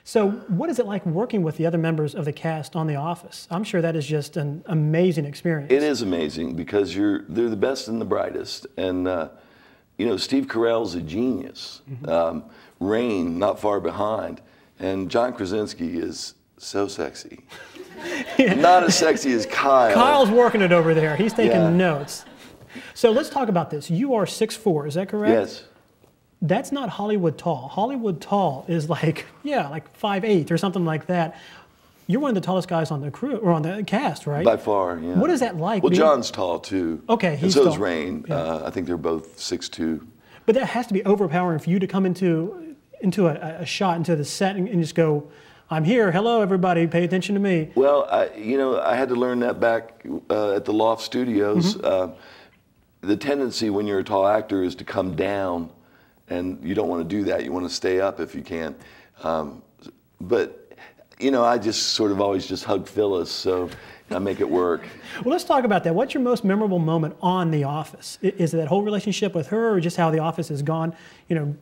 So what is it like working with the other members of the cast on The Office? I'm sure that is just an amazing experience. It is amazing because they're the best and the brightest. And, you know, Steve Carell's a genius. Rain, not far behind. And John Krasinski is so sexy. Not as sexy as Kyle. Kyle's working it over there. He's taking notes. So let's talk about this. You are 6'4", is that correct? Yes. That's not Hollywood tall. Hollywood tall is like, like 5'8" or something like that. You're one of the tallest guys on the crew, or on the cast, right? By far, yeah. What is that like? Well, John's tall, too. Okay, he's and so tall. is Rain. Yeah. I think they're both 6'2". But that has to be overpowering for you to come into a shot, into the set, and just go, I'm here, hello everybody, pay attention to me. Well, you know, I had to learn that back at the Loft Studios. The tendency when you're a tall actor is to come down, and you don't want to do that. You want to stay up if you can. But, you know, I just sort of always just hug Phyllis, so I make it work. Well, let's talk about that. What's your most memorable moment on The Office? Is it that whole relationship with her, or just how The Office has gone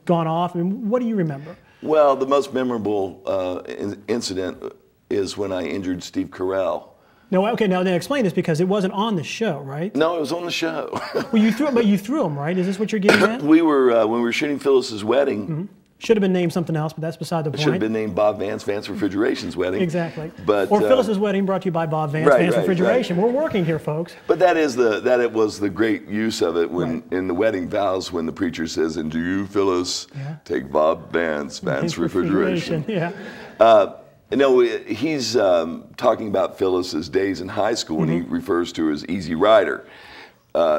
off? I mean, what do you remember? Well, the most memorable incident is when I injured Steve Carell. No, okay, now then explain this, because it wasn't on the show, right? No, it was on the show. Well, you threw him, right? Is this what you're getting at? We were, when we were shooting Phyllis's wedding. Should have been named something else, but that's beside the point. It should have been named Bob Vance Refrigeration's wedding. Exactly. But, or Phyllis's wedding, brought to you by Bob Vance, Vance Refrigeration. We're working here, folks. But it was the great use of it when in the wedding vows, when the preacher says, "And do you, Phyllis, take Bob Vance Refrigeration." Yeah. No, he's talking about Phyllis's days in high school, and he refers to her as Easy Rider.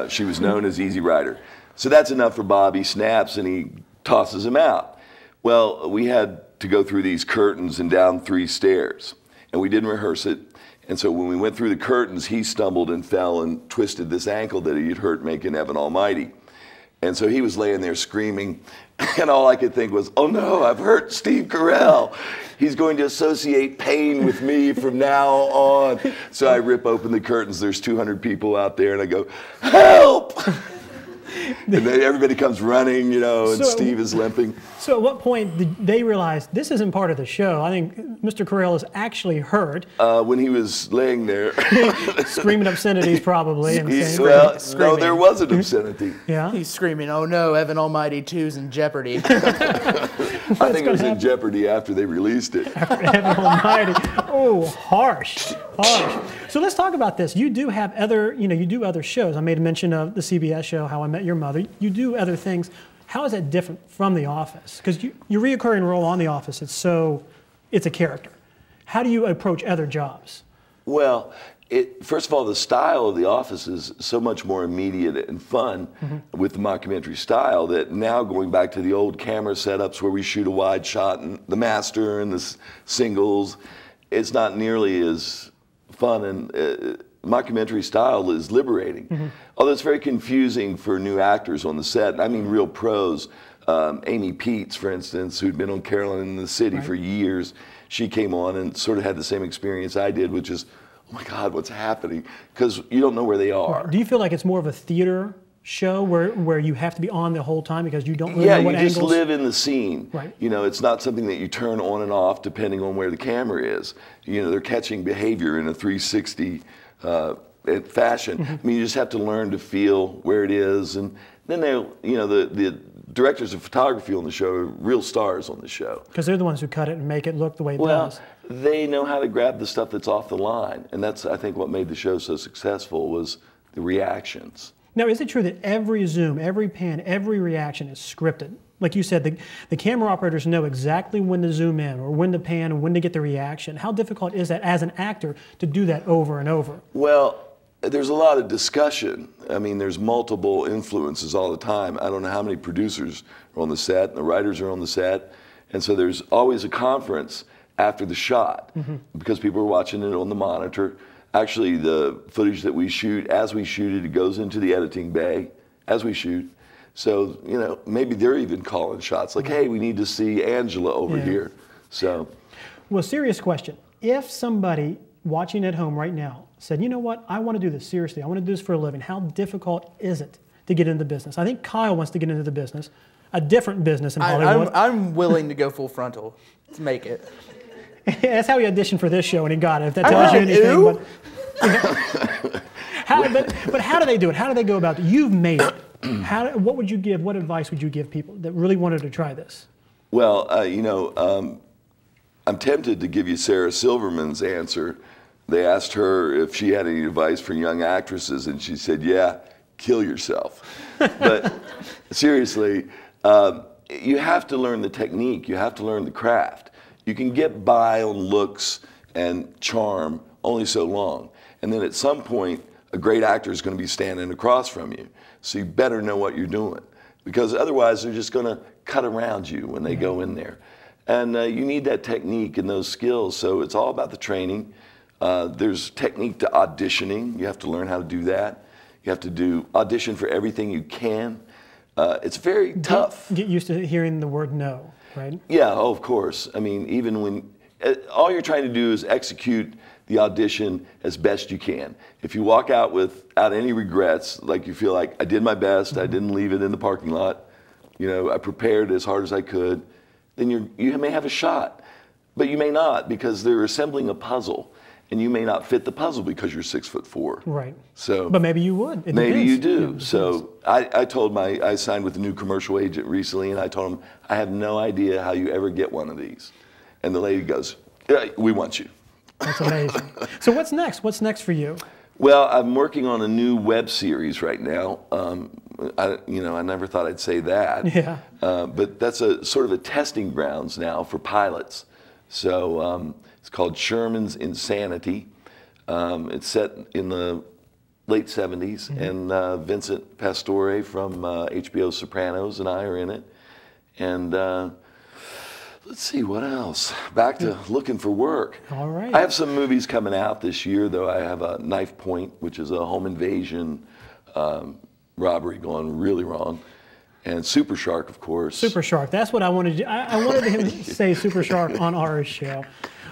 She was known as Easy Rider. So that's enough for Bob. He snaps and he tosses him out. Well, we had to go through these curtains and down 3 stairs, and we didn't rehearse it. And so when we went through the curtains, he stumbled and fell and twisted this ankle that he had hurt making Evan Almighty. And so he was laying there screaming, and all I could think was, oh no, I've hurt Steve Carell. He's going to associate pain with me from now on. So I rip open the curtains, there's 200 people out there, and I go, help! And then everybody comes running, you know, and Steve is limping. So at what point did they realize this isn't part of the show? I think Mr. Carell is actually hurt. When he was laying there. Screaming obscenities probably. And well, no, there was an obscenity. Yeah? He's screaming, oh no, Evan Almighty 2's in jeopardy. I think it was in jeopardy after they released it. After Evan Almighty. Oh, harsh. Harsh. So let's talk about this. You do have other, you do other shows. I made a mention of the CBS show, How I Met Your Mother. You do other things. How is that different from The Office? Because your reoccurring role on The Office, it's a character. How do you approach other jobs? Well, first of all, the style of The Office is so much more immediate and fun with the mockumentary style that now going back to the old camera setups where we shoot a wide shot and the master and the singles, it's not nearly as fun, and mockumentary style is liberating. Although it's very confusing for new actors on the set. I mean real pros. Amy Peets, for instance, who'd been on Carolyn in the City for years, she came on and sort of had the same experience I did, which is, oh my God, what's happening? Because you don't know where they are. Do you feel like it's more of a theater show where you have to be on the whole time because you don't really know what angles? Yeah, you just live in the scene. Right. You know, it's not something that you turn on and off depending on where the camera is. You know, they're catching behavior in a 360 fashion. I mean, you just have to learn to feel where it is, and then the directors of photography on the show are real stars on the show. Because they're the ones who cut it and make it look the way it does. Well, they know how to grab the stuff that's off the line, and that's, I think, what made the show so successful was the reactions. Now, is it true that every zoom, every pan, every reaction is scripted? Like you said, the camera operators know exactly when to zoom in or when to pan and when to get the reaction. How difficult is that as an actor to do that over and over? Well, there's a lot of discussion. I mean, there's multiple influences all the time. I don't know how many producers are on the set, and the writers are on the set. And so there's always a conference after the shot because people are watching it on the monitor. Actually, the footage that we shoot, as we shoot it, it goes into the editing bay as we shoot. So, you know, maybe they're even calling shots like, hey, we need to see Angela over here. So, well, serious question. If somebody watching at home right now said, you know what, I want to do this seriously, I want to do this for a living, how difficult is it to get into the business? I think Kyle wants to get into the business. a different business in Hollywood. I'm willing to go full frontal to make it. That's how he auditioned for this show and he got it. If that tells you anything. But how do they do it? How do they go about it? You've made it. What would you give? What advice would you give people that really wanted to try this? Well, I'm tempted to give you Sarah Silverman's answer. They asked her if she had any advice for young actresses, and she said, "Yeah, kill yourself." But seriously, you have to learn the technique. You have to learn the craft. You can get by on looks and charm only so long, and then at some point, a great actor is going to be standing across from you. So you better know what you're doing, because otherwise they're just going to cut around you when they go in there. And you need that technique and those skills, so it's all about the training. There's technique to auditioning. You have to learn how to do that. You have to audition for everything you can. It's very tough. Get used to hearing the word no, right? Yeah, oh, of course. I mean, even when, all you're trying to do is execute the audition as best you can. If you walk out without any regrets, like you feel like, I did my best, I didn't leave it in the parking lot, I prepared as hard as I could, then you may have a shot. But you may not, because they're assembling a puzzle, and you may not fit the puzzle because you're 6'4". Right. So, but maybe you would. Maybe you do. Yeah, so I signed with a new commercial agent recently, and I told him, I have no idea how you ever get one of these. And the lady goes, yeah, we want you. That's amazing. So what's next? What's next for you? Well, I'm working on a new web series right now. I never thought I'd say that. Yeah. But that's a sort of a testing grounds now for pilots. So it's called Sherman's Insanity. It's set in the late 70s, and Vincent Pastore from HBO Sopranos and I are in it. And let's see, what else? Back to looking for work. All right. I have some movies coming out this year, though. I have a Knife Point, which is a home invasion robbery going really wrong. And Super Shark, of course. Super Shark. That's what I wanted to do. I wanted him to say Super Shark on our show.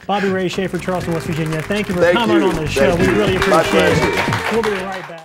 Bobby Ray Shafer, Charleston, West Virginia. Thank you for coming on the show. We really appreciate it. We'll be right back.